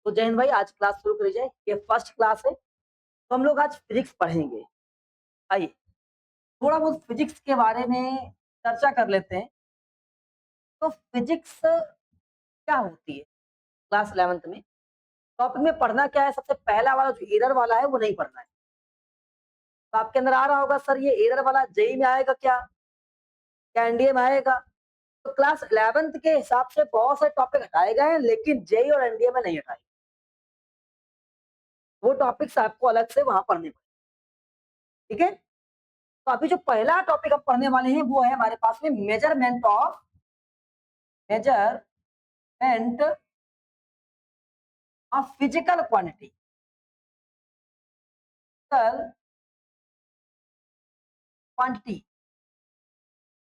तो जय हिंद भाई, आज क्लास शुरू करी जाए। ये फर्स्ट क्लास है, तो हम लोग आज फिजिक्स पढ़ेंगे। आइए थोड़ा बहुत फिजिक्स के बारे में चर्चा कर लेते हैं। तो फिजिक्स क्या होती है क्लास 11th में? टॉपिक में पढ़ना क्या है? सबसे पहला वाला जो एरर वाला है वो नहीं पढ़ना है। तो आपके अंदर आ रहा होगा, सर ये एरर वाला जेई में आएगा क्या एनडीए में आएगा? तो क्लास 11th के हिसाब से बहुत सारे टॉपिक हटाए गए हैं, लेकिन जेई और एनडीए में नहीं हटाए। वो टॉपिक्स आपको अलग से वहां पढ़ने पड़े। ठीक है, तो अभी जो पहला टॉपिक हम पढ़ने वाले हैं वो है हमारे पास में measurement of physical quantity. Quantity,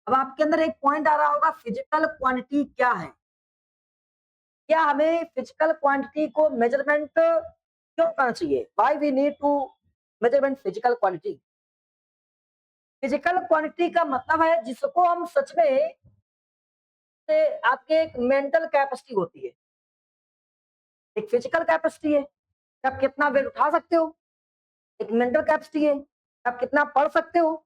अब आपके अंदर एक पॉइंट आ रहा होगा, फिजिकल क्वांटिटी क्या है? क्या हमें फिजिकल क्वांटिटी को मेजरमेंट क्यों करना चाहिए? Why we need to measurement physical quantity? Physical quantity का मतलब है जिसको हम सच में से आपके एक मेंटल कैपेसिटी होती है, एक फिजिकल कैपेसिटी है कि आप कितना वेट उठा सकते हो, एक मेंटल कैपेसिटी है आप कितना पढ़ सकते हो।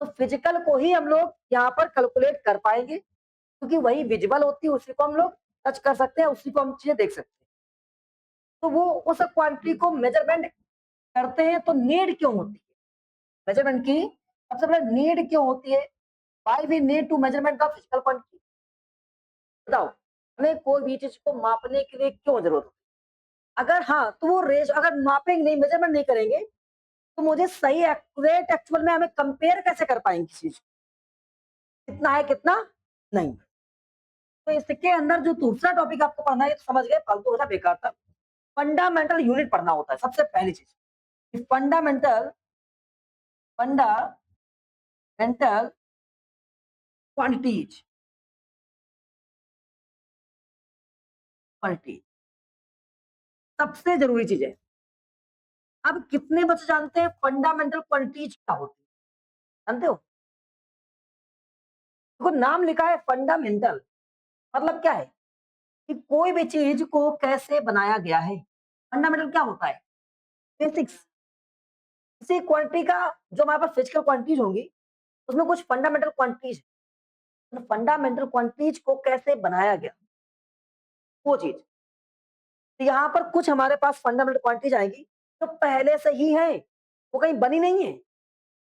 तो फिजिकल को ही हम लोग यहाँ पर कैलकुलेट कर पाएंगे, क्योंकि वही विजिबल होती है, उसी को हम लोग टच कर सकते हैं, उसी को हम चीजें देख सकते हैं। तो वो उस क्वांटिटी को मेजरमेंट करते हैं। तो नीड क्यों होती है मेजरमेंट की? सबसे पहले नीड क्यों होती है? Why we need to measurement the physical quantity? बताओ, हमें कोई भी चीज को मापने के लिए क्यों जरूरत है? अगर हाँ, तो वो रेश अगर मापेंगे नहीं, मेजरमेंट नहीं करेंगे, तो मुझे सही एक्यूरेट एक्चुअल में हमें कंपेयर कैसे कर पाएंगे किसी चीज, कितना है कितना नहीं। तो इसके अंदर जो दूसरा टॉपिक आपको पढ़ना है, तो समझ गए, फालतू होता बेकार था। फंडामेंटल यूनिट पढ़ना होता है सबसे पहली चीज। फंडामेंटल क्वांटिटीज, क्वांटिटी सबसे जरूरी चीज है। अब कितने बच्चे जानते हैं फंडामेंटल क्वांटिटीज क्या होती है? जानते हो? देखो, नाम लिखा है फंडामेंटल, मतलब क्या है कि कोई भी चीज को कैसे बनाया गया है। फंडामेंटल क्या होता है? बेसिक्स। किसी क्वांटिटी का, जो हमारे पास फिजिकल क्वांटिटीज होंगी, उसमें कुछ फंडामेंटल क्वांटिटीज, फंडामेंटल क्वांटिटीज को कैसे बनाया गया वो चीज। तो यहाँ पर कुछ हमारे पास फंडामेंटल क्वांटिटीज आएंगी जो पहले से ही है, वो कहीं बनी नहीं है,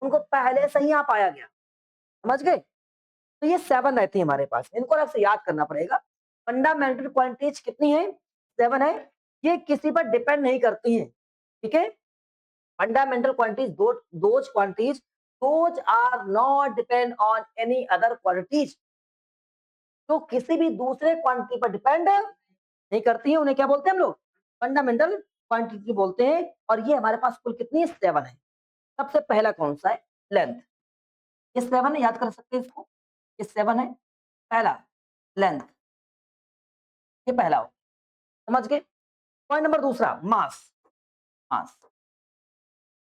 उनको पहले से ही यहाँ पाया गया। समझ गए? तो ये 7 रहती है हमारे पास, इनको अलग से याद करना पड़ेगा। फंडामेंटल क्वांटिटीज कितनी है? 7 है। ये किसी पर डिपेंड नहीं करती हैं। ठीक है, fundamental quantities, those quantities those are not depend on any other quantities, जो किसी भी दूसरे क्वांटिटी पर डिपेंड नहीं करती है, उन्हें क्या बोलते हैं हम लोग? फंडामेंटल क्वांटिटी बोलते हैं। और ये हमारे पास कुल कितनी है? 7 है। सबसे पहला कौन सा है? लेंथ। ये 7 है, याद कर सकते हैं इसको। ये 7 है, पहला लेंथ, ये पहला हो, समझ गए? पॉइंट नंबर दूसरा, मास। मास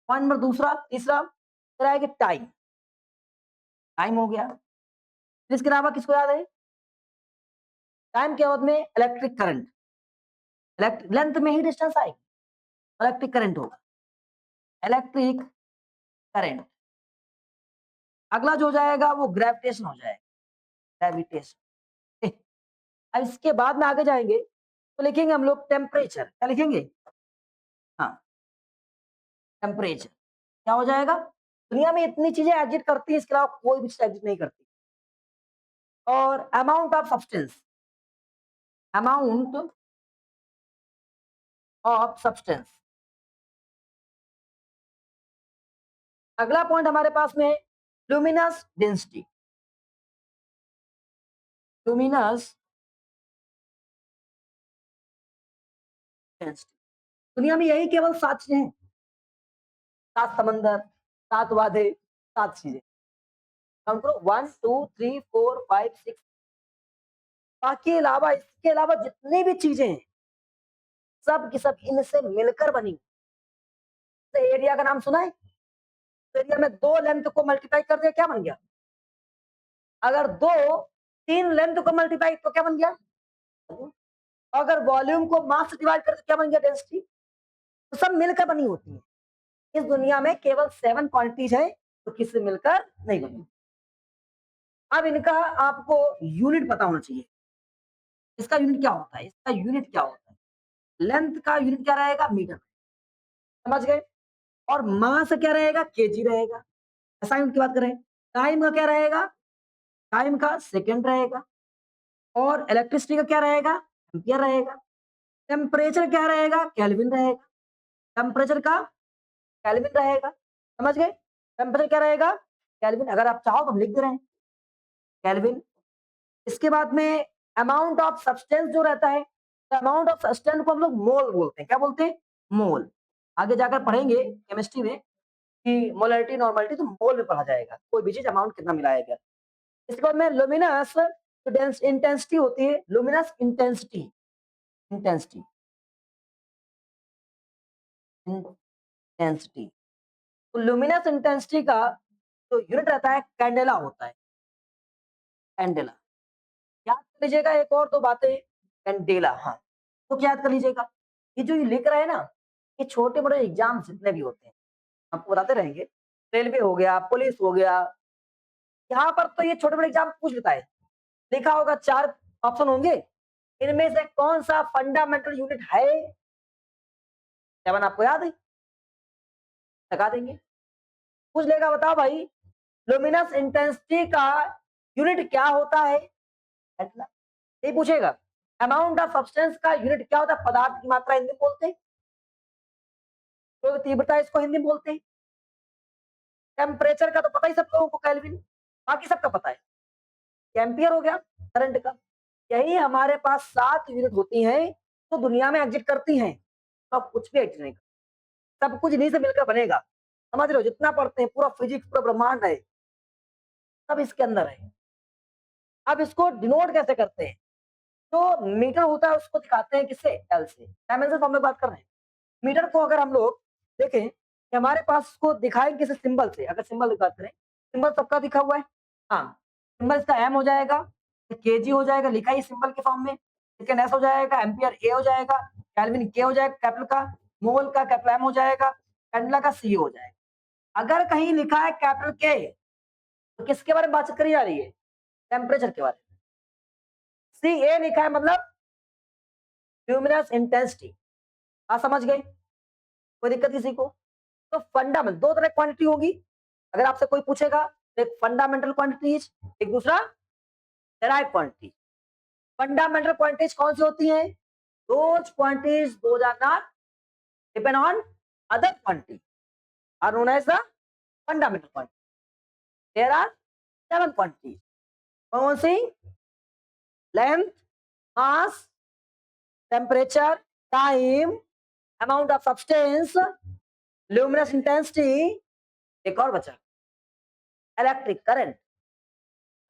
पॉइंट नंबर दूसरा, तीसरा तेरा है कि टाइम। टाइम हो गया। फिर इसके अलावा किसको याद है? टाइम के बाद में इलेक्ट्रिक करंट, लेंथ में ही डिस्टेंस आएगी, इलेक्ट्रिक करंट होगा, इलेक्ट्रिक करंट। अगला जो हो जाएगा वो ग्रेविटेशन हो जाएगा, ग्रेविटेशन। अब इसके बाद में आगे जाएंगे तो लिखेंगे हम लोग टेम्परेचर। क्या लिखेंगे? हाँ, टेम्परेचर। क्या हो जाएगा? दुनिया में इतनी चीजें एग्जिट करती है, इसके अलावा कोई भी चीज एग्जिट नहीं करती। और amount of substance, amount of substance. अगला पॉइंट हमारे पास में लुमिनस डेंसिटी, लुमिनस डेंसिटी। दुनिया में यही केवल 7 चीजें हैं, 7 समंदर, 7 वादे, 7 चीजें। काउंट करो, 1 2 3 4 5 6। बाकी अलावा, इसके अलावा जितनी भी चीजें हैं, सब की सब इनसे मिलकर बनी। तो एरिया का नाम सुना है? तो एरिया में 2 लेंथ को मल्टीप्लाई कर दिया, क्या बन गया? अगर 2 3 लेंथ को मल्टीप्लाई तो क्या बन गया? अगर वॉल्यूम को मास से डिवाइड करते क्या बन गया? डेंसिटी। तो सब मिलकर बनी होती है। इस दुनिया में केवल 7 क्वांटिटीज है तो किससे मिलकर नहीं बनी। अब इनका आपको यूनिट पता होना चाहिए। इसका यूनिट क्या होता है? इसका यूनिट क्या होता है? लेंथ का यूनिट क्या रहेगा? मीटर। समझ गए? और मास क्या रहेगा? केजी रहेगा। ऐसा यूनिट की बात करें। टाइम का क्या रहेगा? टाइम का सेकंड रहेगा। और इलेक्ट्रिसिटी का क्या रहेगा? एम्पियर रहेगा। टेम्परेचर क्या रहेगा? केल्विन रहेगा। टेम्परेचर का केल्विन रहेगा। समझ गए? टेम्परेचर क्या रहेगा? केल्विन। अगर आप चाहो तो हम लिख दे रहे हैं केल्विन। इसके बाद में अमाउंट ऑफ सब्सटेंस जो रहता है, तो अमाउंट ऑफ सब्सटेंस को हम लोग मोल बोलते हैं। क्या बोलते हैं? मोल। आगे जाकर पढ़ेंगे केमिस्ट्री में कि मोलरिटी नॉर्मलिटी तो मोल में पढ़ा जाएगा, कोई भी चीज अमाउंट कितना मिलाया गया। इसके बाद में लुमिनस इंटेंसिटी होती है। Luminous intensity, intensity intensity. तो लुमिनस इंटेंसिटी का जो यूनिट रहता है कैंडेला होता है। कैंडेला याद कर लीजिएगा। एक और दो बातें, कैंडेला, हाँ तो क्या याद कर लीजिएगा। ये जो ये लिख रहा है ना, ये छोटे बड़े एग्जाम जितने भी होते हैं आपको बताते रहेंगे। रेलवे हो गया, पुलिस हो गया, यहाँ पर तो ये छोटे बड़े एग्जाम पूछ लेता है। लिखा होगा 4 ऑप्शन होंगे, इनमें से कौन सा फंडामेंटल यूनिट है? 7 आपको याद है? लगा देंगे। पूछ लेगा बताओ भाई लुमिनस इंटेंसिटी का यूनिट क्या होता है? ये पूछेगा। अमाउंट ऑफ सब्सटेंस का यूनिट क्या होता है? पदार्थ की मात्रा हिंदी में बोलते हैं। तो तीव्रता इसको हिंदी में बोलते हैं। टेम्परेचर का तो पता ही सब लोगों को, केल्विन। बाकी सबका पता है। एम्पियर हो गया करंट का। यही हमारे पास 7 यूनिट होती हैं तो दुनिया में एग्जिट करती हैं। तो कुछ भी एग्जिट नहीं करता, सब कुछ इन्हीं से मिलकर बनेगा। समझ रहे हो? जितना पढ़ते हैं पूरा फिजिक्स, पूरा ब्रह्मांड है, सब इसके अंदर है। अब इसको डिनोट कैसे करते हैं? जो मीटर होता है उसको दिखाते हैं किससे? एल से। डायमेंशन फॉर्म में बात कर रहे हैं। मीटर को अगर हम लोग देखें कि हमारे पास उसको दिखाएं किसी सिंबल से, अगर सिंबल की बात करें, सिंबल सबका दिखा हुआ है। हाँ, सिंबल इसका एम हो जाएगा, केजी हो जाएगा, लिखा ही सिंबल के फॉर्म में। सेकंड एस हो जाएगा, एम्पियर ए हो जाएगा, केल्विन के हो जाएगा कैपिटल का, मोल का कैपिटल एम हो जाएगा, कैंडला का सी हो जाएगा। अगर कहीं लिखा है कैपिटल के तो किसके बारे में बात करी जा रही है? टेम्परेचर के बारे में। सी ए लिखा है मतलब ल्यूमिनस इंटेंसिटी। आप समझ गए? कोई दिक्कत किसी को? तो फंडामेंटल दो तरह क्वांटिटी होगी। अगर आपसे कोई पूछेगा, एक फंडामेंटल क्वांटिटीज, एक दूसरा डेराइव क्वांटिटी। फंडामेंटल क्वांटिटीज कौन सी होती हैं? Those quantities those are not depend on other quantity are known as the fundamental quantity. There are 7 quantities. कौन सी? Length, mass, temperature, time, amount of substance, luminous intensity, एक और बचा electric current.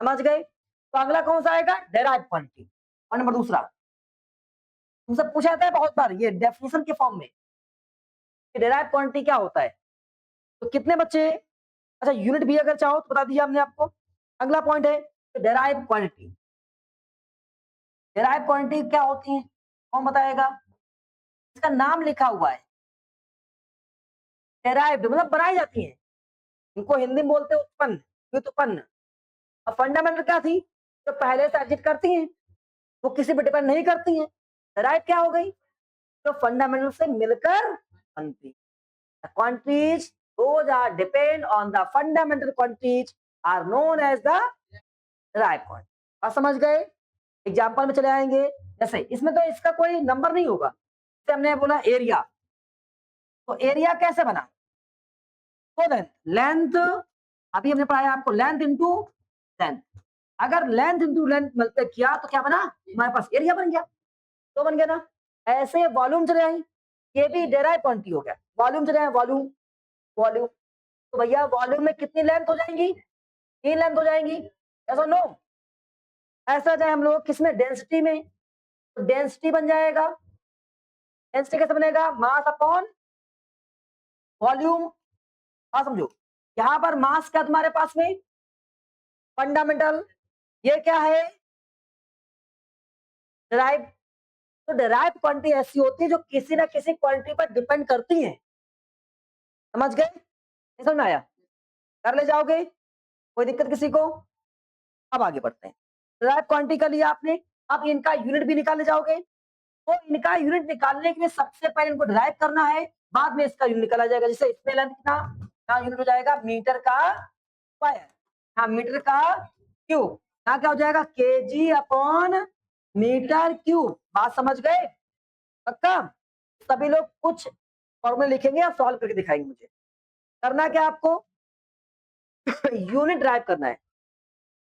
समझ गए? तो अगला कौन सा आएगा? Derive quantity. और नंबर दूसरा तुमसे पूछा जाता है बहुत बार ये डेफिनेशन के फॉर्म में कि डेराइव क्वांटिटी क्या होता है। तो कितने बच्चे, अच्छा यूनिट भी अगर चाहो तो बता दिया हमने आपको। अगला पॉइंट है डेराइव क्वांटिटी। डेराइव क्वांटिटी क्या होती है? कौन बताएगा? इसका नाम लिखा हुआ है डेराइव्ड, मतलब बनाई जाती है। इनको हिंदी में बोलते हैं उत्पन्न, व्युत्पन्न। अब फंडामेंटल क्या थी? जो पहले से एग्जिस्ट करती हैं, वो किसी पे डिपेंड नहीं करती हैं। डेराइव क्या हो गई? जो फंडामेंटल से मिलकर बनती। quantities those are depend on the fundamental quantities are known as the derived quantity। आप समझ गए? एग्जाम्पल में चले आएंगे। जैसे इसमें तो इसका कोई नंबर नहीं होगा। जैसे हमने बोला एरिया, तो एरिया कैसे बना? तो लेंथ, अभी हमने पढ़ाया आपको लेंथ इंटू लेंथ। अगर लेंथ इंटू लेंथ मल्टीप्लाई किया तो क्या बना? हमारे पास एरिया बन गया। तो बन गया ना। ऐसे वॉल्यूम चले आए, ये भी डेराइव क्वांटिटी हो गया। वॉल्यूम चले आए, वॉल्यूम, वॉल्यूम। तो भैया वॉल्यूम में कितनी लेंथ हो जाएंगी? 3 लेंथ हो जाएंगी। ऐसा नो, ऐसा जाए हम लोग किसमें? डेंसिटी में। तो डेंसिटी बन जाएगा। डेंसिटी कैसे बनेगा? Mass upon volume. हाँ समझो, यहाँ पर मास क्या तुम्हारे पास में? फंडामेंटल। ये क्या है? डेराइव। तो डिराइव क्वांटिटी ऐसी होती है जो किसी ना किसी क्वांटिटी पर डिपेंड करती है। समझ गए? नहीं समझ में आया? कर ले जाओगे? कोई दिक्कत किसी को? अब आगे बढ़ते हैं। डिराइव क्वांटिटी कर लिया आपने, अब इनका यूनिट भी निकाले जाओगे। तो इनका यूनिट निकालने के लिए सबसे पहले इनको डिराइव करना है, बाद में इसका यूनिट निकाला जाएगा। जैसे इसमें लेंथ कितना, यहाँ यूनिट हो जाएगा मीटर का स्क्वायर, हाँ मीटर का क्यूब, यहाँ क्या हो जाएगा केजी अपॉन मीटर क्यूब। बात समझ गए? पक्का? सभी लोग कुछ फॉर्मूले लिखेंगे या सॉल्व करके दिखाएंगे मुझे। करना क्या आपको यूनिट ड्राइव करना है।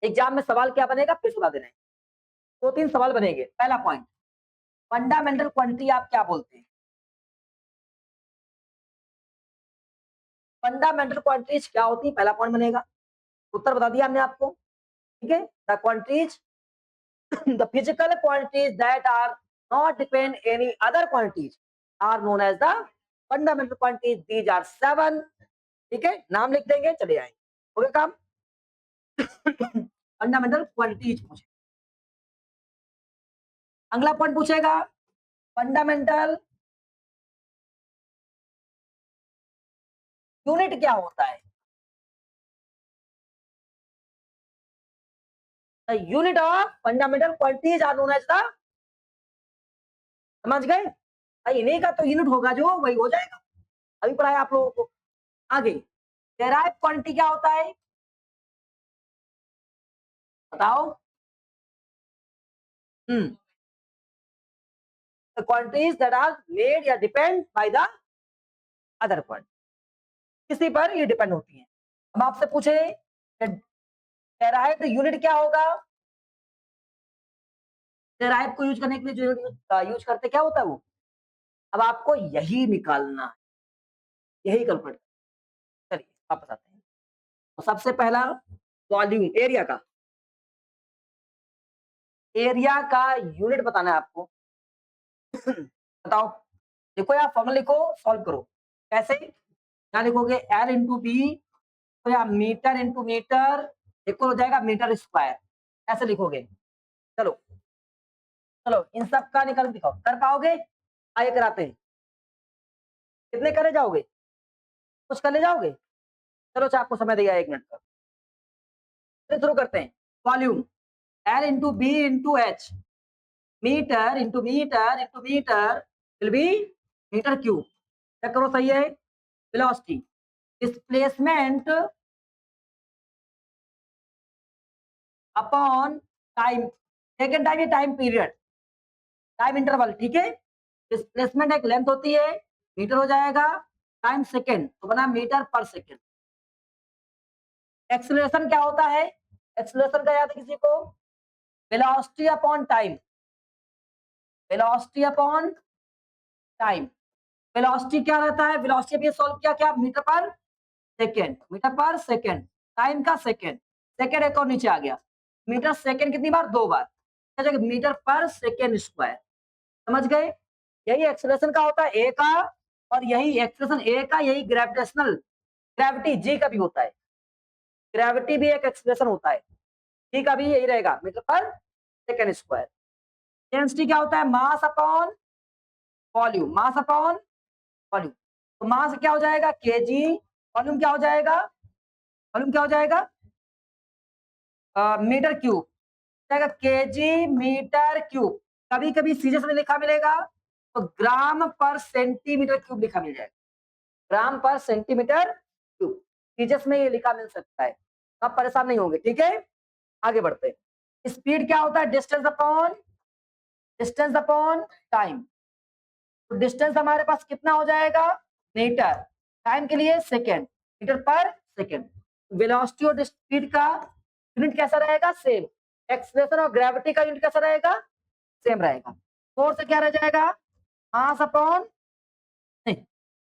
एग्जाम में सवाल क्या बनेगा फिर सुना देना है। 2-3 सवाल बनेंगे। पहला पॉइंट, फंडामेंटल क्वांटिटी आप क्या बोलते हैं? फंडामेंटल क्वांटिटीज क्या होती है, पहला पॉइंट बनेगा। उत्तर बता दिया हमने आपको, ठीक है। The quantities the physical quantities that are not depend any other quantities are known as the fundamental quantities. These are 7, ठीक है। नाम लिख देंगे, चले आएंगे, हो गया काम। फंडामेंटल क्वांटिटीज पूछे। अगला पॉइंट पूछेगा फंडामेंटल यूनिट क्या होता है। The unit of fundamental quantities are known as the, समझ गए? इन्हीं का तो यूनिट होगा जो वही हो जाएगा। अभी पढ़ाया आप लोगों को। आगे डेराइव क्वांटिटी क्या होता है बताओ? The quantities that are made या depend by the other quantity, किसी पर ये डिपेंड होती है। अब आपसे पूछे डेराइव्ड यूनिट क्या होगा? डेराइव को यूज करने के लिए जो यूज करते क्या होता है वो, अब आपको यही निकालना है, यही कैलकुलेट। चलिए वापस आते हैं। तो सबसे पहला वॉल्यूम, एरिया का यूनिट बताना है आपको। बताओ, देखो यार फॉर्मूला लिखो, सॉल्व करो। कैसे? क्या लिखोगे, एल इंटू बी, तो या मीटर इंटू मीटर, देखो हो जाएगा मीटर स्क्वायर, ऐसे लिखोगे। चलो चलो इन सब का निकाल के दिखाओ, कर पाओगे? आइए कराते हैं। कितने करे जाओगे? कुछ कर ले जाओगे? चलो अच्छा आपको समय दिया 1 मिनट का। फिर शुरू करते हैं। Volume L into B into H, meter into meter into meter will be meter cube. Check करो सही है। Velocity, displacement upon time, second time, ये टाइम पीरियड, टाइम इंटरवल, ठीक है। डिस्प्लेसमेंट एक लेंथ होती है, मीटर हो जाएगा, टाइम सेकेंड, तो बना मीटर पर सेकेंड। एक्सीलरेशन क्या होता है? एक्सीलरेशन का याद है किसी को? Velocity upon time, velocity upon time. Velocity क्या रहता है? वेलोसिटी अभी सॉल्व किया, क्या मीटर पर सेकेंड, मीटर पर सेकेंड, टाइम का सेकेंड, सेकेंड एक और नीचे आ गया, मीटर सेकेंड कितनी बार? 2 बार, मीटर पर सेकेंड स्क्वायर। समझ गए? यही एक्सेलरेशन का होता है ए का, और यही एक्सेलरेशन ए का, यही ग्रेविटेशनल, ग्रेविटी जी का भी होता है। ग्रेविटी भी एक एक्सेलरेशन होता है, जी का भी यही रहेगा, मीटर पर सेकेंड स्क्वायर। डेंसिटी क्या होता है? Mass upon volume, mass upon volume. तो मास क्या हो जाएगा? केजी, वॉल्यूम क्या हो जाएगा? वॉल्यूम क्या हो जाएगा? मीटर क्यूब, जाएगा केजी मीटर क्यूब। कभी कभी सीरियस में लिखा मिलेगा तो ग्राम पर सेंटीमीटर क्यूब लिखा मिल जाएगा, ग्राम पर सेंटीमीटर क्यूब, सीरियस में ये लिखा मिल सकता है। आप परेशान नहीं होंगे, ठीक है। आगे बढ़ते हैं। स्पीड क्या होता है? Distance upon time. तो डिस्टेंस हमारे पास कितना हो जाएगा? मीटर, टाइम के लिए सेकेंड, मीटर पर सेकेंड। वेलोसिटी और स्पीड का यूनिट कैसा रहेगा? सेम। एक्सेलरेशन और ग्रेविटी का यूनिट कैसा रहेगा? सेम रहेगा। फोर्स से क्या रह जाएगा? मास अपॉन, नहीं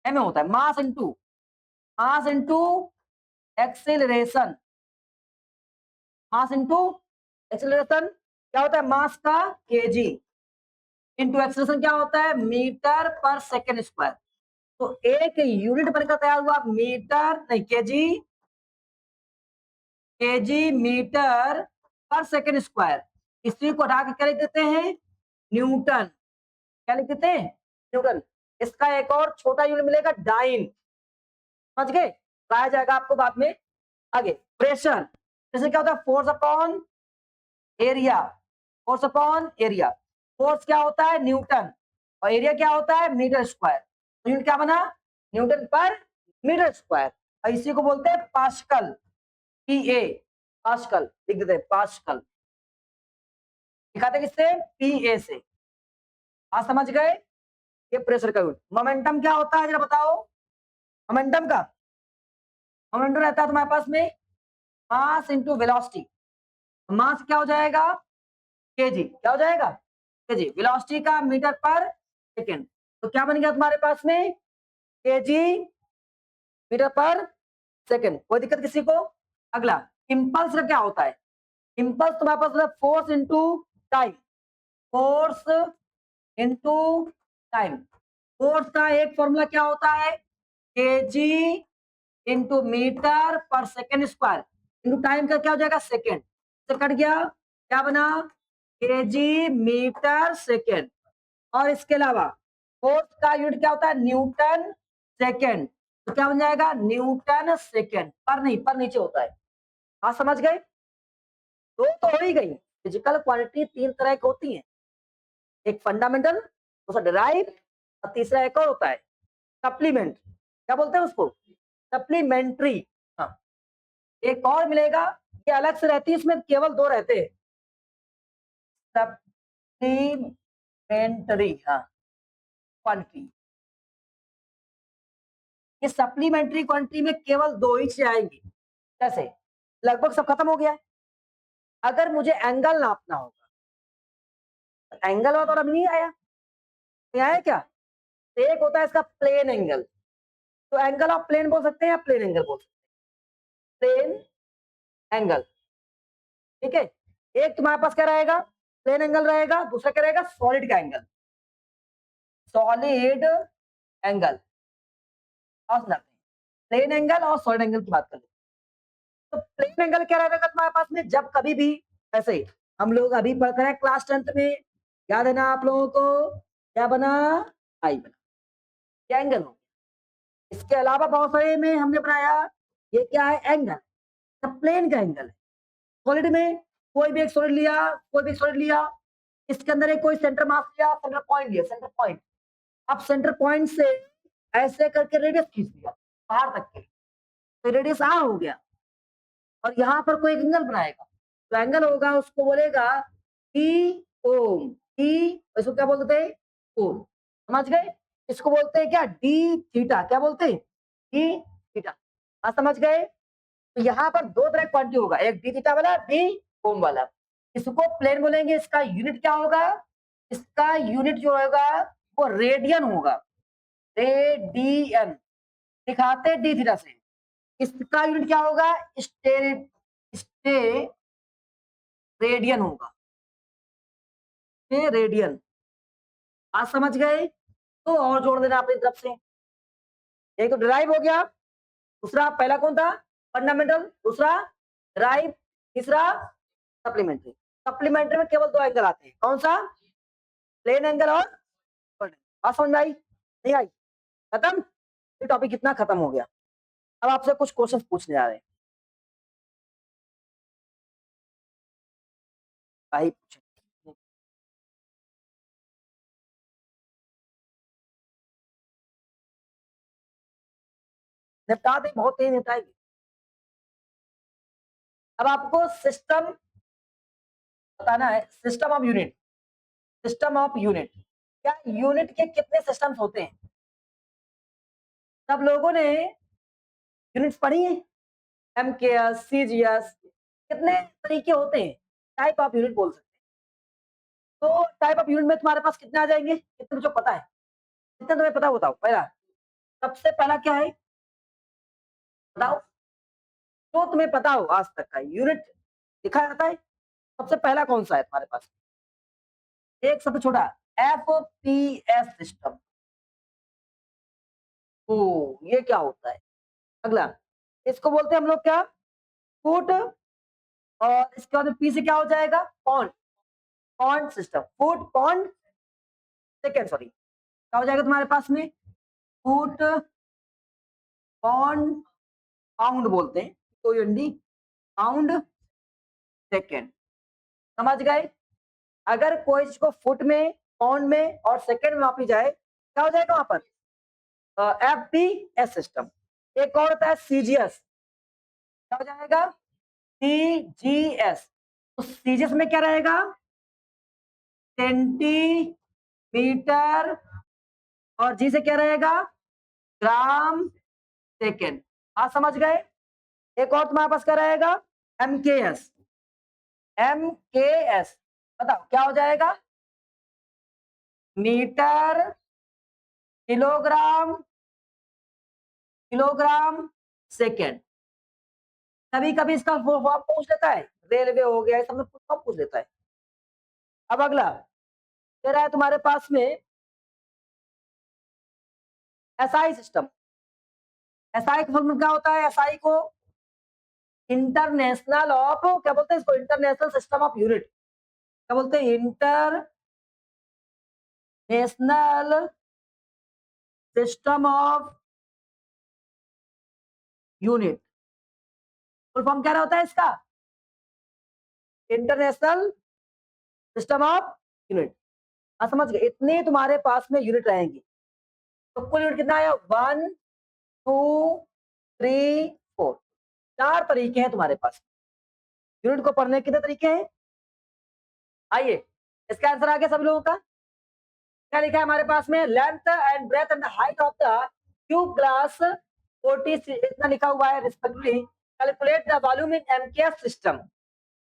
एम में होता है, mass into acceleration, mass into acceleration क्या होता है? मास का केजी इंटू एक्सेलरेशन क्या होता है? मीटर पर सेकेंड स्क्वायर। तो एक यूनिट बनकर तैयार हुआ मीटर, नहीं केजी, केजी मीटर पर सेकेंड स्क्वायर। इसी को हटा के क्या लिख देते हैं? न्यूटन, क्या लिख देते हैं, न्यूटन। इसका एक और छोटा यूनिट मिलेगा, डाइन। समझ गए, बताया जाएगा आपको बाद में आगे। प्रेशर, प्रेशर क्या होता है, force upon area, force upon area. Force क्या होता है, न्यूटन, और एरिया क्या होता है, मीटर स्क्वायर। तो यूनिट क्या बना, न्यूटन पर मीटर स्क्वायर। और इसी को बोलते हैं पास्कल, पीए, पास्कल लिख देते हैं, पास्कल दिखाते किससे, पीए से। आज समझ गए, ये प्रेशर का यूनिट। मोमेंटम क्या होता है जरा बताओ, मोमेंटम का, मोमेंटम रहता है तुम्हारे पास में मास इंटू वेलोसिटी। मास क्या हो जाएगा, केजी, क्या हो जाएगा, केजी। वेलोसिटी का मीटर पर सेकेंड, तो क्या बन गया तुम्हारे पास में, केजी मीटर पर सेकेंड। कोई दिक्कत किसी को। अगला, इंपल्स का क्या होता है, इंपल्स तुम्हारे पास मतलब force into time, force into time. Force का एक फॉर्मूला क्या होता है, केजी इंटू मीटर पर सेकेंड स्क्वायर, इंटू टाइम का क्या हो जाएगा, सेकेंड से कट गया, क्या बना, केजी मीटर सेकेंड। और इसके अलावा फोर्स का यूनिट क्या होता है, न्यूटन सेकेंड, तो क्या बन जाएगा, न्यूटन सेकेंड। पर नहीं, पर नीचे होता है। हाँ समझ गए, दो तो हो ही गई। फिजिकल क्वांटिटी तीन तरह की होती है, एक फंडामेंटल, दूसरा डिराइव, और तीसरा एक और होता है सप्लीमेंट। क्या बोलते हैं उसको, सप्लीमेंट्री। हाँ, एक और मिलेगा, ये अलग से रहती है, इसमें केवल दो रहते हैं, सप्लीमेंट्री, हाँ क्वांटिटी। ये सप्लीमेंट्री क्वांटिटी में केवल दो ही चीजें आएंगी। जैसे लगभग सब खत्म हो गया है, अगर मुझे एंगल नापना होगा, एंगल वाला तो अभी नहीं आया, नहीं आया क्या। तो एक होता है इसका प्लेन एंगल, तो एंगल ऑफ प्लेन बोल सकते हैं या प्लेन एंगल बोल सकते हैं, प्लेन एंगल। ठीक है, एक तुम्हारे पास क्या रहेगा, प्लेन एंगल रहेगा, दूसरा क्या रहेगा, सॉलिड का एंगल, सॉलिड एंगल। और समझाते हैं प्लेन एंगल और सॉलिड एंगल की बात करें, तो प्लेन एंगल क्या रहेगा तुम्हारे पास में, जब कभी भी ऐसे ही हम लोग अभी पढ़ रहे हैं क्लास 10th में, याद है ना आप लोगों को, क्या बना, आई बना, क्या एंगल हो। इसके अलावा बहुत सारे में हमने बनाया, ये क्या है, एंगल, प्लेन का एंगल है। सॉलिड में कोई भी एक सॉलिड लिया, कोई भी सॉलिड लिया, इसके अंदर एक कोई सेंटर मास लिया, सेंटर पॉइंट लिया, सेंटर पॉइंट, अब सेंटर पॉइंट से ऐसे करके रेडियस खींच लिया बाहर तक के, तो रेडियस आ हो गया, और यहाँ पर कोई एंगल बनाएगा, तो एंगल होगा, उसको बोलेगा ई ओम, ई, इसको क्या बोलते हैं, ओम। समझ गए, इसको बोलते हैं क्या, डी थीटा, क्या बोलते हैं, डी थीटा। समझ गए, तो यहाँ पर दो तरह क्वांटिटी होगा, एक डी थीटा वाला, डी ओम वाला। इसको प्लेन बोलेंगे, इसका यूनिट क्या होगा, इसका यूनिट जो होगा वो रेडियन होगा, रेडियन, दिखाते डी थीटा से। इसका यूनिट क्या होगा, स्टे रेडियन होगा, रेडियन। आज समझ गए, तो और जोड़ देना अपनी तरफ से। एक तो डिराइव हो गया, दूसरा पहला कौन था, फंडामेंटल, दूसरा डिराइव, तीसरा सप्लीमेंट्री। सप्लीमेंट्री में केवल दो एंगल आते हैं, कौन सा, प्लेन एंगल और सॉलिड एंगल। बात समझ में आई, नहीं आई, खत्म, ये टॉपिक कितना खत्म हो गया। अब आपसे कुछ क्वेश्चंस पूछने जा रहे हैं, भाई पूछे, निपटा दे, बहुत तेज निपटाएगी। अब आपको सिस्टम बताना है, system of unit, system of unit, क्या यूनिट के कितने सिस्टम्स होते हैं। सब लोगों ने यूनिट्स पढ़ी है, एमकेएस, सीजीएस, कितने तरीके होते हैं, टाइप ऑफ यूनिट बोल सकते हैं। तो टाइप ऑफ यूनिट में तुम्हारे पास कितने आ जाएंगे, कितने मुझे पता है, कितने तुम्हें पता बताओ। पहला, सबसे पहला क्या है, बताओ, जो तुम्हें पता हो आज तक का यूनिट लिखा जाता है, सबसे पहला कौन सा है तुम्हारे पास, एक सबसे छोटा, एफपीएस सिस्टम। ओ, ये क्या होता है। अगला, इसको बोलते हैं हम लोग क्या, फुट, और इसके बाद पी से क्या हो जाएगा, pond, pond system, foot pond second, sorry, क्या हो जाएगा तुम्हारे पास में? फुट ऑन पाउंड बोलते हैं तो यूनिटी पाउंड सेकेंड। समझ गए? अगर कोई इसको फुट में, पाउंड में और सेकेंड में मापी जाए, क्या हो जाएगा वहां पर? FPS system. एक और होता है सीजीएस, क्या हो जाएगा? सीजीएस। तो सीजीएस में क्या रहेगा? सेंटीमीटर, और जी से क्या रहेगा? Gram second. हाँ समझ गए? एक और तुम्हारे पास क्या रहेगा? एमकेएस। एमकेएस बताओ क्या हो जाएगा? Meter, kilogram, kilogram second. कभी कभी इसका फॉर्म पूछ लेता है, रेलवे हो गया, सब में फॉर्म पूछ लेता है। अब अगला तेरा है तुम्हारे पास में एसआई सिस्टम। एसआई का फॉर्मूला क्या होता है? एसआई को इंटरनेशनल ऑफ, क्या बोलते हैं इसको? International system of unit. क्या बोलते हैं? International system of unit. Full form क्या होता है इसका? International system of unit. हाँ समझ गए? इतने तुम्हारे पास में यूनिट रहेंगी। तो कुल यूनिट कितना आया? 1 2 3 4। 4 तरीके हैं तुम्हारे पास यूनिट को पढ़ने के। कितने तरीके हैं? आइए इसका आंसर आ गया सब लोगों का। क्या लिखा है हमारे पास में? Length and breadth and height of the cube glass 40 इतना लिखा हुआ है respectively. Calculate the volume in MKS system.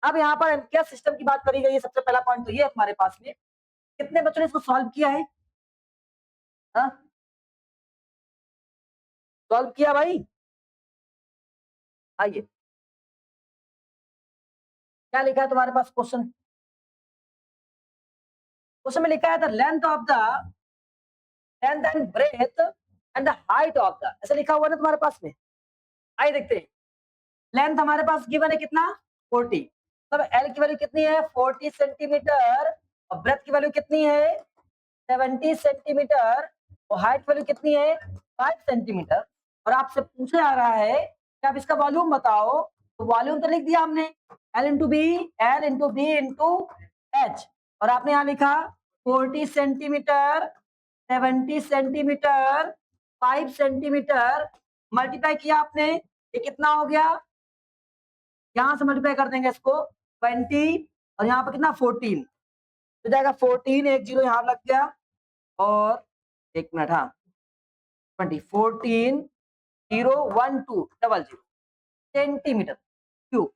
अब यहाँ पर एमकेएस सिस्टम की बात करी गई है। सबसे पहला पॉइंट तो ये है तुम्हारे पास में, कितने बच्चों ने इसको सॉल्व किया है? सॉल्व किया भाई? आइए क्या लिखा है तुम्हारे पास क्वेश्चन? क्वेश्चन में लिखा है the length of the length and breadth and the height of the, ऐसा लिखा हुआ है ना तुम्हारे पास में। आइए देखते हैं। लेंथ हमारे पास गिवन है कितना? 40। मतलब एल की वैल्यू कितनी है? 40 सेंटीमीटर। और ब्रेथ की वैल्यू कितनी है? 70 सेंटीमीटर। और हाइट वैल्यू कितनी है? 5 सेंटीमीटर। और आपसे पूछा जा रहा है कि आप इसका वॉल्यूम बताओ। तो वॉल्यूम तो लिख दिया हमने, L into B, L into B into H. और आपने यहाँ लिखा 40 सेंटीमीटर, 70 सेंटीमीटर, 5 सेंटीमीटर, मल्टीप्लाई किया आपने, ये कितना हो गया? यहां से मल्टीप्लाई कर देंगे इसको 20, और यहाँ पर कितना? 14 तो जाएगा। 14, एक जीरो यहाँ लग गया, और एक मिनट, हाँ 20, 14 0 1 2 डबल 0 सेंटीमीटर क्यूब।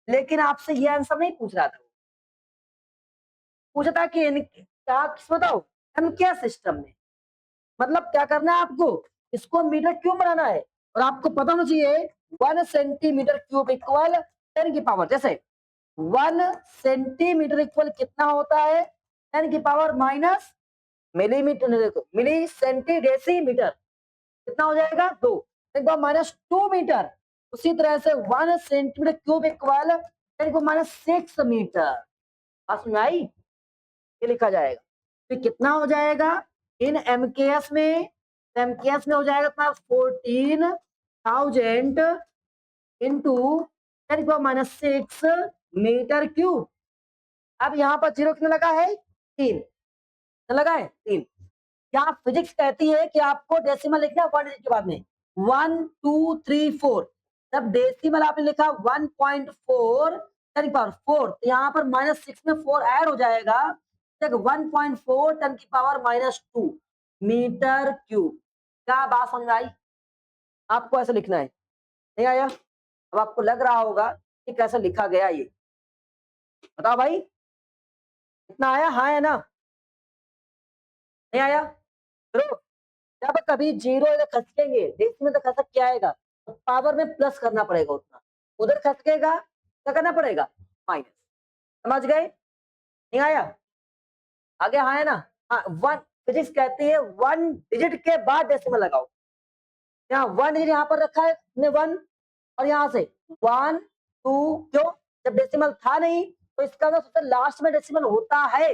लेकिन आपसे ये आंसर नहीं पूछ रहा था, पूछा था कि क्या बताओ एमकेएस सिस्टम में मतलब क्या करना है आपको? इसको मीटर क्यूब बनाना है। और आपको पता होना चाहिए 1 सेंटीमीटर क्यूब इक्वल 10 की पावर, जैसे 1 सेंटीमीटर इक्वल कितना होता है? 10 की पावर माइनस मिलीमीटर, देखो मिली सेंटी डेसीमीटर कितना हो जाएगा? 2। एक बार -2 मीटर। उसी तरह से 1 सेंटीमीटर क्यूब इक्वल 10 को -6 मीटर। बात समझ में आई? ये लिखा जाएगा। तो कितना हो जाएगा इन एमकेएस में? एमकेएस में हो जाएगा अपना 14,000 इंटू 10⁻6 मीटर क्यूब। अब यहाँ पर जीरो कितना लगा है? 3 लगा है, 3। क्या फिजिक्स कहती है कि आपको डेसिमल लिखना है 1 डिजिट के बाद में? 1 2 3 4। जब डेसिमल आपने लिखा 1.4 10 की पावर 4, तो यहाँ पर -6 में 4 ऐड हो जाएगा, 1.4 10 की पावर -2 मीटर क्यूब। क्या बात समझ में आई? आपको ऐसा लिखना है, नहीं आया? अब आपको लग रहा होगा कि कैसे लिखा गया ये, बताओ भाई इतना आया? हाँ है ना? नहीं आया? चलो, जब कभी जीरो इधर खसकेंगे डेसिमल तो खसक क्या आएगा? तो पावर में प्लस करना पड़ेगा उतना। उधर खसकेगा क्या करना पड़ेगा? माइनस। समझ गए? नहीं आया? आगे हाँ है ना? हाँ, वन फिजिक्स कहती है 1 डिजिट के बाद डेसिमल लगाओ। यहाँ 1 डिजिट यहाँ पर रखा है ने 1, और यहाँ से 1 2, क्यों? जब डेसिमल था नहीं तो इसका मतलब सबसे लास्ट में डेसिमल होता है।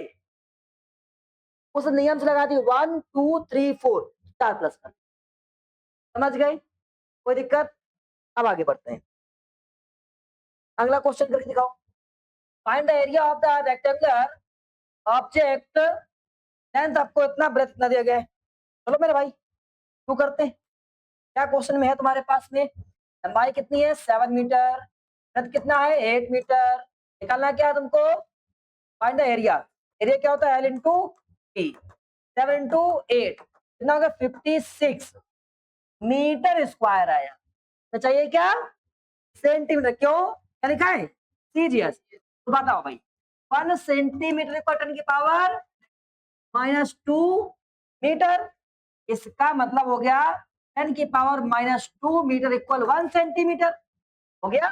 उस नियम से लगा दी 1 2 3 4 4 प्लस कर, समझ गए? कोई दिक्कत? अब आगे बढ़ते हैं, अगला क्वेश्चन करके दिखाओ। Find the area of the rectangular object, length आपको इतना, ब्रेथ इतना दिया गया है। चलो मेरे भाई शुरू करते हैं। क्या क्वेश्चन में है तुम्हारे पास में? लंबाई कितनी है 7 मीटर, ब्रेथ कितना है 8 मीटर, निकालना क्या है तुमको? Find the area. एरिया क्या होता है? L into T. 7 इंटू 8 कितना होगा? 56 मीटर स्क्वायर आया। तो चाहिए क्या? सेंटीमीटर। क्यों, क्या लिखा है? सीजीएस। तो बताओ भाई, 1 सेंटीमीटर पर 10 की पावर -2 मीटर, इसका मतलब हो गया 10 की पावर -2 मीटर इक्वल 1 सेंटीमीटर हो गया।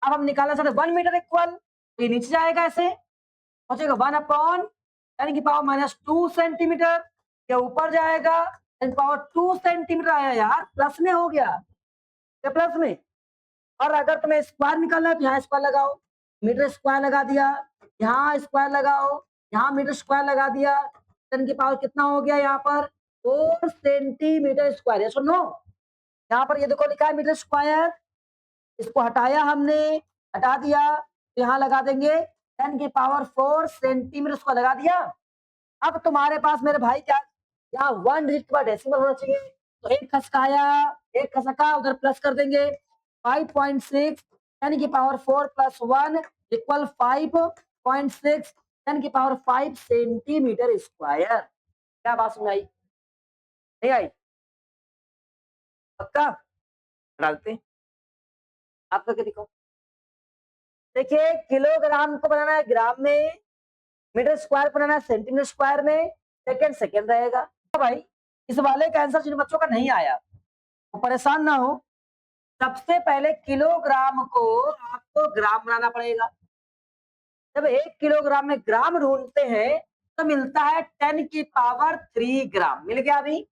अब हम निकालना चाहते 1 मीटर इक्वल, तो ये नीचे जाएगा, ऐसे हो जाएगा 1/10 की पावर -2 सेंटीमीटर, ये ऊपर जाएगा 10 की पावर 2 सेंटीमीटर आया यार, प्लस में हो गया, क्या प्लस में? और अगर तुम्हें स्क्वायर निकालना है तो यहाँ स्क्वायर लगाओ, मीटर स्क्वायर लगा दिया, यहाँ स्क्वायर लगाओ, यहाँ मीटर स्क्वायर लगा दिया, 10 की पावर कितना हो गया यहाँ पर? 4 सेंटीमीटर स्क्वायर। ये सुनो, यहाँ पर ये देखो लिखा है मीटर स्क्वायर, इसको हटाया हमने, हटा दिया, तो यहाँ लगा देंगे 10 की पावर 4 सेंटीमीटर स्क्वायर लगा दिया। अब तुम्हारे पास मेरे भाई क्या, यहाँ 1 डिजिट के बाद डेसिमल होना चाहिए, तो एक खसकाया, एक खसका, उधर प्लस कर देंगे 5.6 10 की पावर 4 प्लस 1 इक्वल 5.6 10 की पावर 5 सेंटीमीटर स्क्वायर। क्या बात सुन आई? नहीं आई? पक्का? डालते हैं, आप करके दिखाओ। देखिए, किलोग्राम को बनाना है ग्राम में, मीटर स्क्वायर को बनाना है सेंटीमीटर स्क्वायर में, सेकंड सेकंड रहेगा। तो भाई इस वाले का आंसर जिन बच्चों का नहीं आया वो परेशान ना हो, सबसे पहले किलोग्राम को आपको ग्राम बनाना पड़ेगा। जब 1 किलोग्राम में ग्राम ढूंढते हैं तो मिलता है 10 की पावर 3 ग्राम, मिल गया अभी।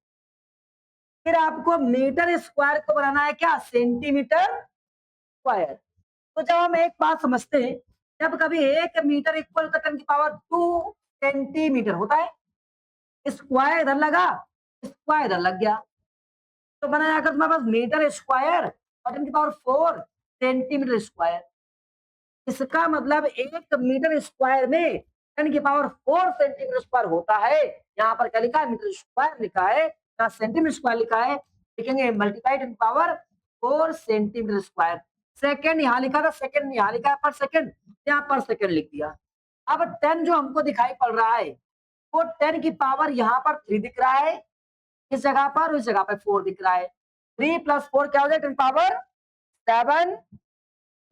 फिर आपको मीटर स्क्वायर को बनाना है क्या? Centimetre square. तो जब हम एक बात समझते हैं, जब कभी 1 मीटर इक्वल टू 10 की पावर 2 सेंटीमीटर होता है, स्क्वायर इधर लगा, स्क्वायर इधर लग गया, तो बना जाकर तुम्हारे पास मीटर स्क्वायर और 10 की पावर 4 सेंटीमीटर स्क्वायर। इसका मतलब 1 मीटर स्क्वायर में 10 की पावर 4 सेंटीमीटर स्क्वायर होता है। यहाँ पर क्या लिखा है? मीटर स्क्वायर लिखा है, यहाँ सेंटीमीटर स्क्वायर लिखा है, लिखेंगे मल्टीप्लाई 10 की पावर 4 सेंटीमीटर स्क्वायर। सेकंड यहाँ लिखा था, सेकंड यहाँ लिखा है पर सेकंड, यहाँ पर सेकंड लिख दिया। अब 10 जो हमको दिखाई पड़ रहा है वो 10 की पावर यहाँ पर 3 दिख रहा है, इस जगह पर, उस जगह पर 4 दिख रहा है। 3 + 4 क्या हो जाए? 10 power 7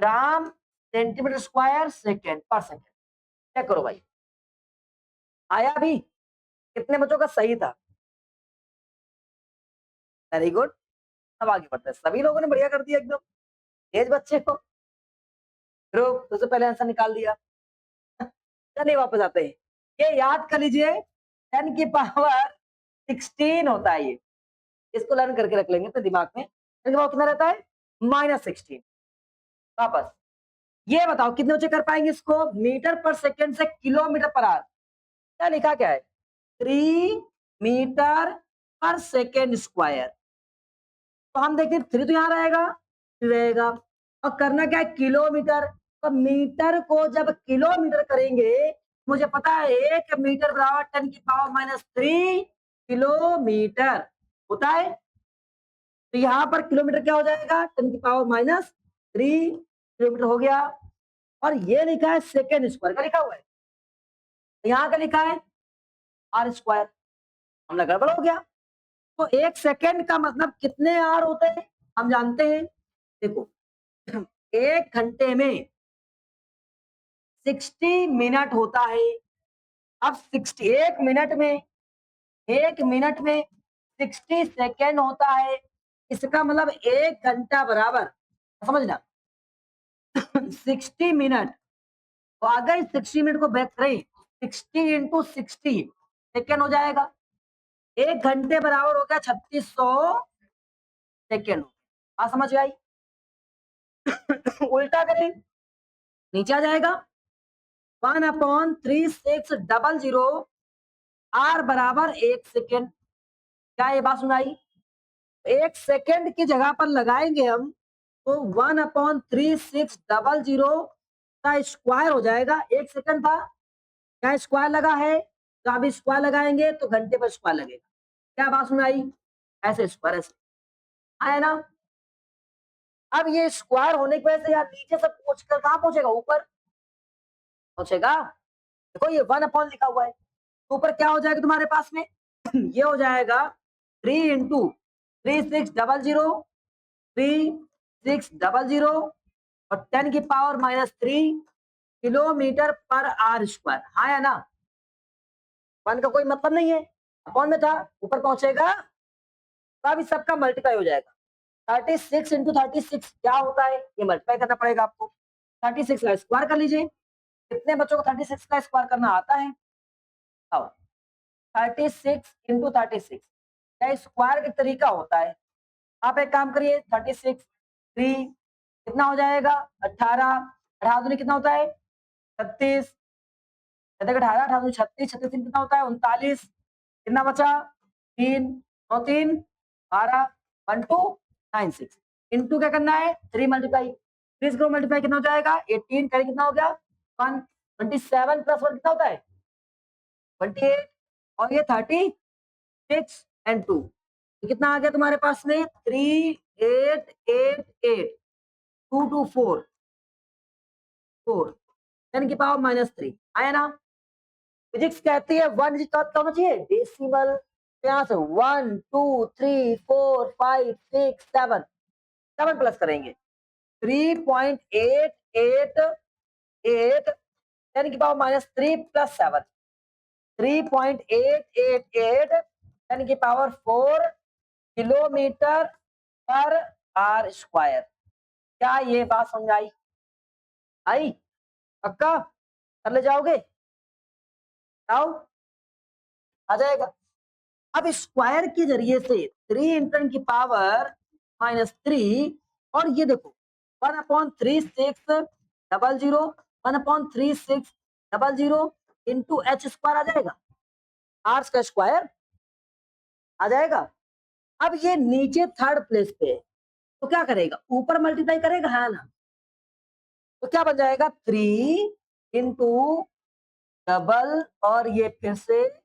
gram centimetre square second पर सेकेंड। चेक करो भाई, आया भी? कितने बच्चों का सही था? Very good. अब आगे बढ़ते हैं, सभी लोगों ने बढ़िया कर दिया एकदम, तेज बच्चे हो। ध्रुव सबसे पहले आंसर निकाल दिया। चलिए वापस आते हैं, ये याद कर लीजिए 10 की पावर 16 होता है ये, इसको लर्न करके रख लेंगे अपने दिमाग में। 10 की पावर कितना रहता है? -16। वापस ये बताओ कितने बच्चे कर पाएंगे इसको? मीटर पर सेकेंड से किलोमीटर पर आवर, क्या लिखा क्या है? 3 मीटर पर सेकेंड स्क्वायर। तो हम देखते हैं 3 तो यहाँ रहेगा, 3 रहेगा, और करना क्या है? किलोमीटर। तो मीटर को जब किलोमीटर करेंगे, मुझे पता है 1 मीटर बराबर 10 की पावर -3 किलोमीटर होता है। तो यहाँ पर किलोमीटर क्या हो जाएगा? 10 की पावर -3 किलोमीटर हो गया। और ये लिखा है सेकेंड स्क्वायर का लिखा हुआ है, यहाँ का लिखा है आर स्क्वायर, हमने गड़बड़ हो गया। तो 1 सेकेंड का मतलब कितने आर होते हैं हम जानते हैं। देखो 1 घंटे में 60 मिनट होता है। अब 60 1 मिनट में 60 सेकेंड होता है, इसका मतलब 1 घंटा बराबर, समझना 60 मिनट। तो अगर 60 मिनट को बैक करें 60 इंटू 60 सेकेंड हो जाएगा, 1 घंटे बराबर हो गया 3600 सेकेंड। हाँ समझ आई? उल्टा करें, नीचे आ जाएगा 1/3600 आर बराबर 1 सेकेंड। क्या ये बात सुनाई? 1 सेकेंड की जगह पर लगाएंगे हम तो 1/3600 का स्क्वायर हो जाएगा। 1 सेकेंड था, क्या स्क्वायर लगा है? तो अभी स्क्वायर लगाएंगे तो घंटे पर स्क्वायर लगेगा। क्या बात सुनाई? ऐसे स्क्वायर ऐसे आया ना। अब ये स्क्वायर होने की वजह से यार नीचे से पहुंच कर कहां पहुंचेगा? ऊपर पहुंचेगा। देखो ये 1 अपॉन लिखा हुआ है, तो ऊपर क्या हो जाएगा तुम्हारे पास में? ये हो जाएगा 3 × 3600 और 10⁻³ किलोमीटर पर आर स्क्वायर। हाँ या ना? 1 का कोई मतलब नहीं है, अपॉन में था, ऊपर पहुंचेगा तो अभी सबका मल्टीप्लाई हो जाएगा। 36 × 36 क्या होता है? ये मल्टीप्लाई करना पड़ेगा आपको। 36 का स्क्वायर कर लीजिए। कितने बच्चों को 36 का स्क्वायर करना आता है? 36 × 36 क्या स्क्वायर का तरीका होता है? आप एक काम करिए, 36 3 कितना हो जाएगा? 18 18 दूनी कितना होता है? 36 18 18 दूनी 36 36 कितना होता है? 39 कितना बचा? 3 9 3 12 1 2 9 6 इनटू क्या करना है? 3 मल्टीप्लाई 30 को मल्टीप्लाई कितना हो जाएगा? 18 करें कितना हो गया? 1 27 प्लस 1 कितना होता है? 28 और ये 36 एंड 2 कितना आ गया तुम्हारे पास में? 3888 2 2 4 4 10⁻³ आया ना। फिजिक्स कहती है 1 क्या होना चाहिए? डेसिमल। यहाँ से 1 2 3 4 5 6 7 7 प्लस करेंगे 3.888 10⁻³ प्लस 7 3.888 10⁻⁴ किलोमीटर पर आर स्क्वायर। क्या ये बात समझ आई? आई? पक्का कर ले जाओगे? आओ आ जाएगा। अब स्क्वायर के जरिए से 3 × 10⁻³ और ये देखो 1/3600 1/3600 इंटू h स्क्वायर आ जाएगा, आर का स्क्वायर आ जाएगा। अब ये नीचे थर्ड प्लेस पे है, तो क्या करेगा? ऊपर मल्टीप्लाई करेगा, है ना? तो क्या बन जाएगा? 3 इंटू डबल और ये फिर से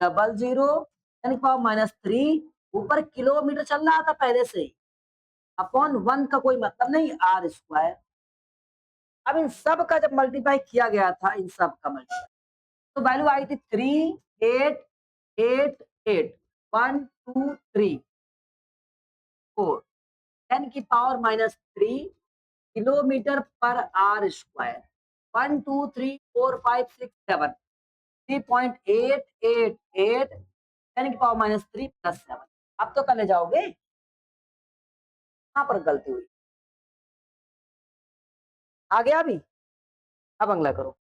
00 10⁻³ ऊपर किलोमीटर चल रहा था पहले से ही, अपॉन 1 का कोई मतलब नहीं, आर स्क्वायर। अब इन सब का जब मल्टीप्लाई किया गया था, इन सब का मल्टीप्लाई, तो वैल्यू आई थी 3888 1 2 3 4 10⁻³ किलोमीटर पर आर स्क्वायर 1 2 3 4 5 6 7 3.888 10⁻³ प्लस 7। अब तो कर ले जाओगे। कहां पर गलती हुई? आ गया अभी? अब अगला करो।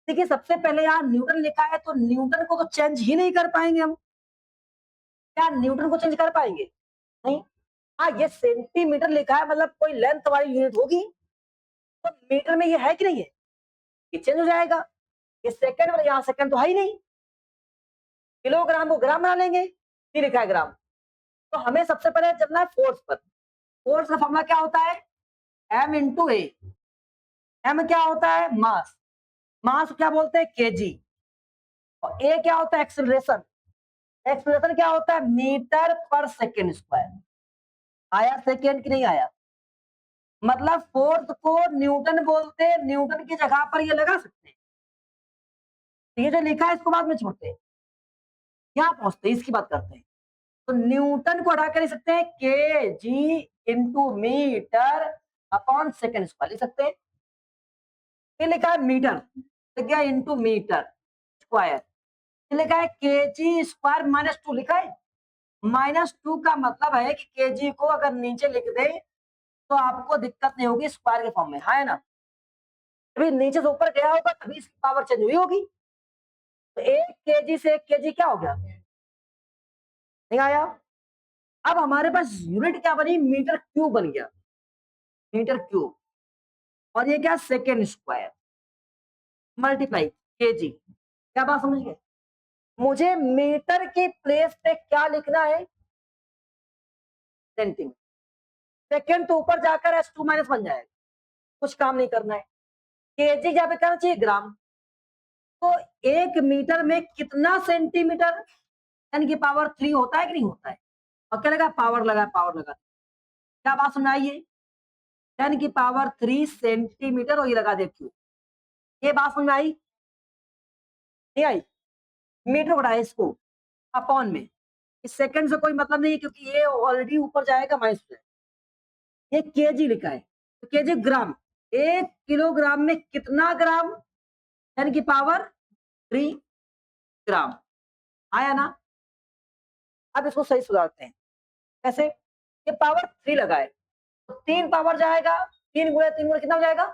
देखिए सबसे पहले यहाँ न्यूटन लिखा है, तो न्यूटन को तो चेंज ही नहीं कर पाएंगे हम। क्या न्यूटन को चेंज कर पाएंगे? नहीं। हाँ ये सेंटीमीटर लिखा है, मतलब कोई लेंथ वाली यूनिट होगी, तो मीटर में ये है कि नहीं है? ये चेंज हो जाएगा। ये सेकंड वाला, यहाँ सेकंड तो है ही नहीं, किलोग्राम को ग्राम बना लेंगे, ये लिखा है ग्राम। तो हमें सबसे पहले चलना है फोर्स पर। फोर्स का फॉर्मूला क्या होता है? m इंटू ए। एम क्या होता है? मास। मास क्या बोलते हैं? केजी। और ए क्या होता है? एक्सेलरेशन। एक्सेलरेशन क्या होता है? मीटर पर सेकेंड स्क्वायर। आया सेकेंड की नहीं आया? मतलब फोर्स को न्यूटन बोलते हैं, न्यूटन की जगह पर ये लगा सकते हैं। ये जो लिखा है इसको बाद में छोड़ते हैं, यहाँ पहुंचते हैं, इसकी बात करते हैं। तो न्यूटन को हटा कर लिख सकते हैं K G into metre upon second square लिख सकते हैं। ये लिखा है मीटर, लिख गया इंटू मीटर स्क्वायर। ये लिखा है के जी स्क्वायर -2 लिखा है। -2 का मतलब है कि के जी को अगर नीचे लिख दे तो आपको दिक्कत नहीं होगी स्क्वायर के फॉर्म में, है ना? अभी नीचे से ऊपर गया होगा तभी इसकी पावर चेंज हुई होगी। तो 1 kg से 1 kg क्या हो गया? नहीं आया? अब हमारे पास यूनिट क्या बनी? मीटर क्यूब बन गया, मीटर क्यूब। और ये क्या? Second square multiply KG. क्या बात समझ गए? मुझे मीटर की प्लेस पे क्या लिखना है? सेंटीमीटर। सेकंड तो ऊपर जाकर S2 माइनस बन जाएगा, कुछ काम नहीं करना है। केजी जहाँ पे करना चाहिए ग्राम। तो 1 मीटर में कितना सेंटीमीटर 10 की पावर 3 होता है कि नहीं होता है? और क्या लगा? पावर लगा, पावर लगा। क्या बात समझ आई है? 10 की पावर 3 सेंटीमीटर और ये लगा दे क्यूब। ये बात समझ में आई? नहीं आई? मीटर बढ़ाए इसको अपॉन में। इस सेकंड से कोई मतलब नहीं है क्योंकि ये ऑलरेडी ऊपर जाएगा माइनस हो जाएगा। ये केजी लिखा है, तो केजी ग्राम। 1 किलोग्राम में कितना ग्राम? 10 की पावर 3 ग्राम। आया ना? अब इसको सही सुधारते हैं। कैसे? ये पावर 3 लगा है, तो 3 पावर जाएगा, 3 गुणे 3 गुणे कितना हो जाएगा?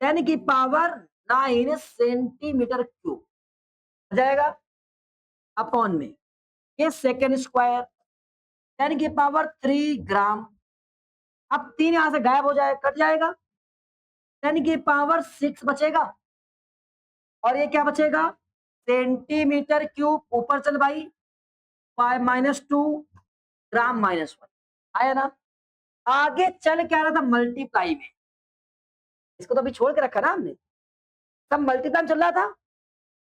10 की पावर 9 सेंटीमीटर क्यूब हो जाएगा अपॉन में ये सेकेंड स्क्वायर 10 की पावर 3 ग्राम। अब 3 यहां से गायब हो जाए, कट जाएगा। 10 की पावर 6 बचेगा और ये क्या बचेगा? Centimetre cube. ऊपर चल भाई, 5-2 ग्राम -1 आया ना? आगे चल क्या रहा था? मल्टीप्लाई में। इसको तो अभी छोड़ के रखा ना हमने, सब मल्टीप्लाई चल रहा था।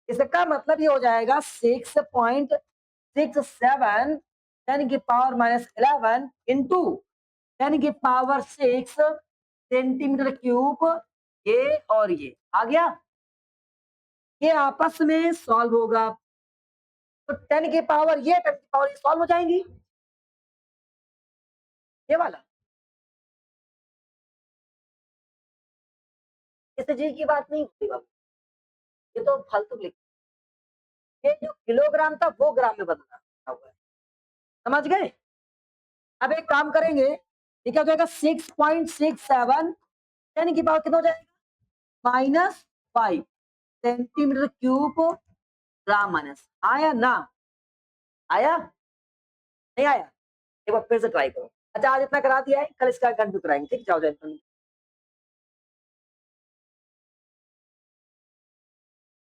इसका मतलब ये हो जाएगा 6.67 10 की पावर -11 इंटू 10 की पावर 6 सेंटीमीटर क्यूब। ये और ये आ गया, ये आपस में सॉल्व होगा, तो 10 की पावर ये 10 की पावर ये सॉल्व हो जाएंगी। ये वाला इससे जी की बात नहीं होती बाबू, ये तो फालतू लिख। ये जो किलोग्राम था वो ग्राम में बदलना हुआ है, समझ गए? अब एक काम करेंगे, ये क्या हो जाएगा? 6.67 10 की पावर कितना हो जाएगा? -5 सेंटीमीटर क्यूब ग्राम माइनस। आया ना? आया नहीं आया? एक बार फिर से ट्राई करो। अच्छा आज इतना करा दिया है, कल इसका कंटिन्यू कराएंगे, ठीक? जाओ जाओ।